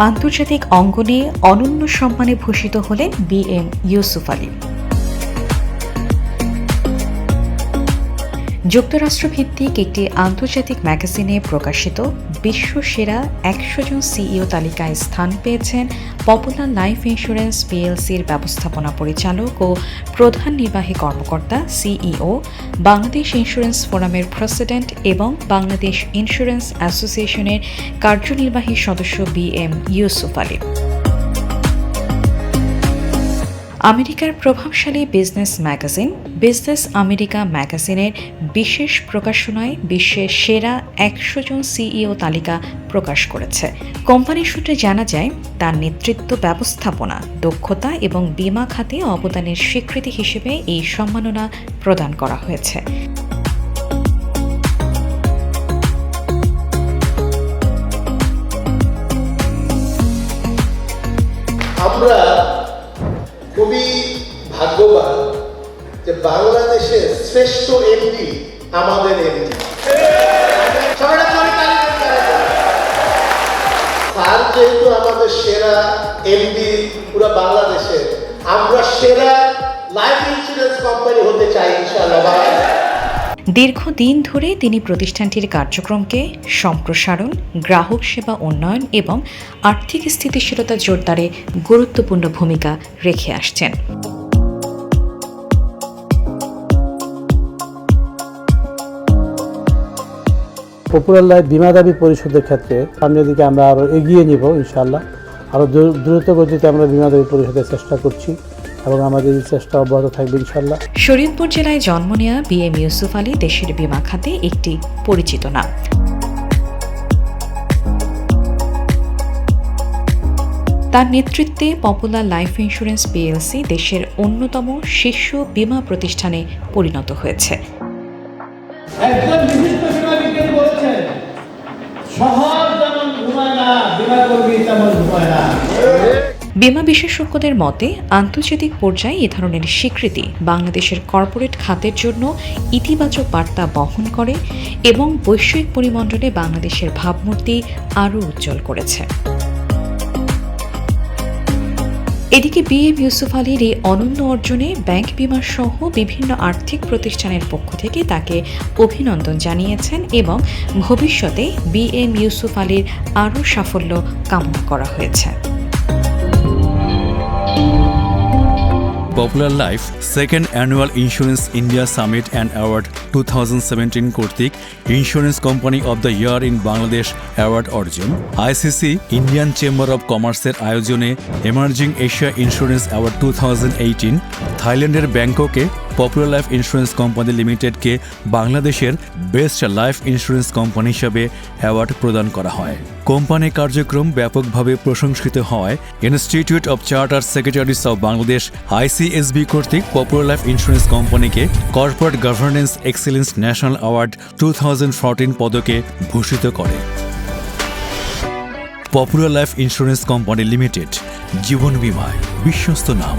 আন্তর্জাতিক অঙ্গনে অনন্য সম্মানে ভূষিত হলেন বি.এম. ইউসুফ আলী। যুক্তরাষ্ট্রভিত্তিক একটি আন্তর্জাতিক ম্যাগাজিনে প্রকাশিত বিশ্ব সেরা ১০০ জন সিইও তালিকায় স্থান পেয়েছেন পপুলার লাইফ ইন্স্যুরেন্স পিএলসির ব্যবস্থাপনা পরিচালক ও প্রধান নির্বাহী কর্মকর্তা সিইও, বাংলাদেশ ইন্স্যুরেন্স ফোরামের প্রেসিডেন্ট এবং বাংলাদেশ ইন্স্যুরেন্স অ্যাসোসিয়েশনের কার্যনির্বাহী সদস্য বি.এম. ইউসুফ আলী। আমেরিকার প্রভাবশালী বিজনেস ম্যাগাজিন বিজনেস আমেরিকা ম্যাগাজিনের বিশেষ প্রকাশনায় বিশ্বের সেরা ১০০ জন সিইও তালিকা প্রকাশ করেছে। কোম্পানি সূত্রে জানা যায়, তার নেতৃত্ব, ব্যবস্থাপনা, দক্ষতা এবং বীমা খাতে অবদানের স্বীকৃতি হিসেবে এই সম্মাননা প্রদান করা হয়েছে। আমরা খুবই ভাগ্যবান যে বাংলাদেশের শ্রেষ্ঠ এমডি আমাদের এমডি। স্যার যেহেতু আমাদের সেরা এমডি পুরো বাংলাদেশের, আমরা সেরা লাইফ ইন্স্যুরেন্স কোম্পানি হতে চাই ইনশাআল্লাহ। দীর্ঘদিন ধরে তিনি প্রতিষ্ঠানটির কার্যক্রমকে সম্প্রসারণ, গ্রাহক সেবা উন্নয়ন এবং আর্থিক স্থিতিশীলতা জোরদারে গুরুত্বপূর্ণ ভূমিকা রেখে আসছেন। পপুলার লাইফ বীমা দাবি পরিশোধের ক্ষেত্রে সামনের দিকে আমরা আরও এগিয়ে নিব ইনশাআল্লাহ। আরও দ্রুত গতিতে আমরা বীমা দাবি পরিশোধের চেষ্টা করছি এবং আমাদের এই চেষ্টা অব্যাহত থাকবে ইনশাআল্লাহ। শরীয়তপুর জেলায় জন্ম নেওয়া বি.এম. ইউসুফ আলী দেশের বীমা খাতে একটি পরিচিত নাম। তার নেতৃত্বে পপুলার লাইফ ইন্স্যুরেন্স পিএলসি দেশের অন্যতম শীর্ষ বীমা প্রতিষ্ঠানে পরিণত হয়েছে। একজন বিশিষ্ট বীমা বিজ্ঞানী বলেছেন, শহর যেমন ঘুমায় না, বীমা কর্মী তেমন ঘুমায় না। বীমা বিশেষজ্ঞদের মতে, আন্তর্জাতিক পর্যায়ে এ ধরনের স্বীকৃতি বাংলাদেশের কর্পোরেট খাতের জন্য ইতিবাচক বার্তা বহন করে এবং বৈশ্বিক পরিমণ্ডলে বাংলাদেশের ভাবমূর্তি আরও উজ্জ্বল করেছে। এদিকে বি.এম. ইউসুফ আলীর এই অনন্য অর্জনে ব্যাংক বিমা সহ বিভিন্ন আর্থিক প্রতিষ্ঠানের পক্ষ থেকে তাকে অভিনন্দন জানিয়েছেন এবং ভবিষ্যতে বি.এম. ইউসুফ আলীর আরও সাফল্য কামনা করা হয়েছে। Popular life second annual insurance India summit and award 2017 কর্তৃক insurance company of the year in Bangladesh award অর্জন, আইসিসি ইন্ডিয়ান চেম্বার অব কমার্সের আয়োজনে এমার্জিং এশিয়া ইন্স্যুরেন্স অ্যাওয়ার্ড 2018, থাইল্যান্ডের ব্যাংককে পপুলার লাইফ ইন্স্যুরেন্স কোম্পানি লিমিটেডকে বাংলাদেশের বেস্ট লাইফ ইন্স্যুরেন্স কোম্পানি হিসাবে award প্রদান করা হয়। কোম্পানির কার্যক্রম ব্যাপকভাবে প্রশংসিত হওয়ায় institute of chartered secretaries of Bangladesh ICSB কর্তৃক পপুলার লাইফ ইন্স্যুরেন্স কোম্পানিকে corporate governance excellence national award 2014 পদকে ভূষিত করে। Popular life insurance company limited, জীবন বীমায় বিশ্বস্ত নাম।